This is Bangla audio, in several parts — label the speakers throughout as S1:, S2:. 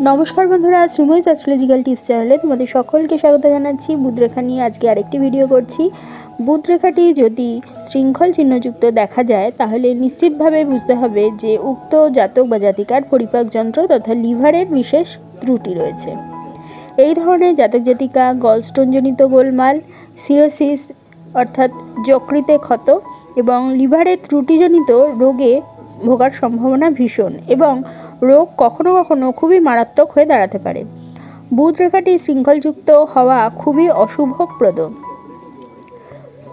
S1: नमस्कार बंधुरा श्रीमयी एस्ट्रोलॉजिकल टिप्स चैनले तुम्हारे सकलके स्वागत जानाच्छि। बुधरेखा निये आजके आरेकटी भिडियो करछि। बुधरेखाटी यदि श्रृंखल चिह्नयुक्त देखा जाए ताहले निश्चितभावे बुझते हबे जे उक्त जातक बा जातिकार परिपाक यंत्र तथा लिभारेर विशेष त्रुटि रयेछे। एई धरनेर जातक जातिका गलस्टोनजनित गोलमाल, सिरोसिस अर्थात यकृते क्षत एवं लिभारेर त्रुटिजनित रोगे भोगार सम्भावना भीषण एवं रोग कखनो कखनो खूबই मारात्मक হয়ে দাঁড়াতে পারে। বুধ রেখাটি শৃঙ্খলযুক্ত হওয়া খুবই অশুভপ্রদ।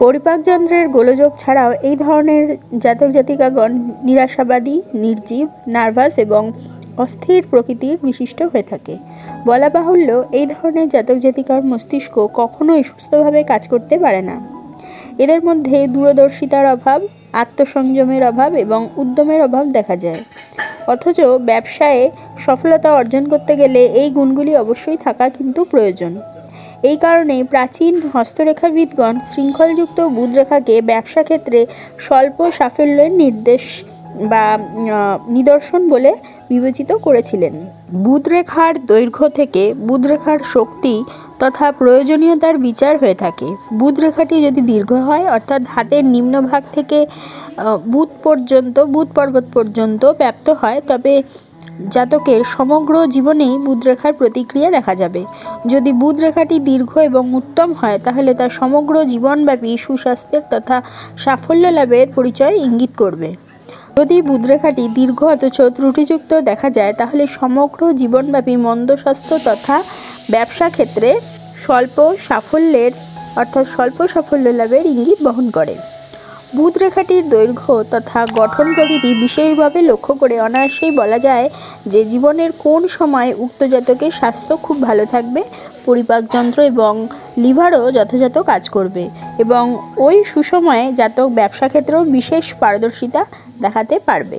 S1: পরিপাক যন্ত্রের গোলযোগ ছাড়াও এই ধরনের জাতক জাতিকাগণ নিরাশাবাদী, নির্জীব, নার্ভাস এবং অস্থির প্রকৃতির বিশিষ্ট হয়ে থাকে। বলা বাহুল্য এই ধরনের জাতক জাতিকার মস্তিষ্ক কখনোই সুস্থভাবে কাজ করতে পারে না। এদের মধ্যে দূরদর্শিতার অভাব, আত্মসংযমের অভাব এবং উদ্যমের অভাব দেখা যায়। অথচ ব্যবসায়ে সফলতা অর্জন করতে গেলে এই গুণগুলি অবশ্যই থাকা কিন্তু প্রয়োজন। এই কারণে প্রাচীন হস্তরেখাবিদগণ শৃঙ্খলযুক্ত বুধরেখাকে ব্যবসা ক্ষেত্রে স্বল্প সাফল্যের নির্দেশ বা নিদর্শন বলে বিবেচিত করেছিলেন। বুধরেখার দৈর্ঘ্য থেকে বুধরেখার শক্তি তথা প্রয়োজনীয়তার বিচার হয়ে থাকে। বুধরেখাটি যদি দীর্ঘ হয় অর্থাৎ হাতের নিম্নভাগ থেকে বুধ পর্বত পর্যন্ত ব্যাপ্ত হয় তবে জাতকের সমগ্র জীবনেই বুধরেখার প্রতিক্রিয়া দেখা যাবে। যদি বুধরেখাটি দীর্ঘ এবং উত্তম হয় তাহলে তা সমগ্র জীবনব্যাপী সুস্বাস্থ্যের তথা সাফল্য লাভের পরিচয় ইঙ্গিত করবে। যদি বুধরেখাটি দীর্ঘ অথচ ত্রুটিযুক্ত দেখা যায় তাহলে সমগ্র জীবনব্যাপী মন্দ স্বাস্থ্য তথা ব্যবসা ক্ষেত্রে স্বল্প সাফল্য লাভের ইঙ্গিত বহন করে। বুধরেখাটির দৈর্ঘ্য তথা গঠন প্রকৃতি বিশেষভাবে লক্ষ্য করে অনায়াসেই বলা যায় যে জীবনের কোন সময় উক্ত জাতকের স্বাস্থ্য খুব ভালো থাকবে, পরিপাক যন্ত্র এবং লিভারও যথাযথ কাজ করবে এবং ওই সুসময়ে জাতক ব্যবসা ক্ষেত্রেও বিশেষ পারদর্শিতা দেখাতে পারবে।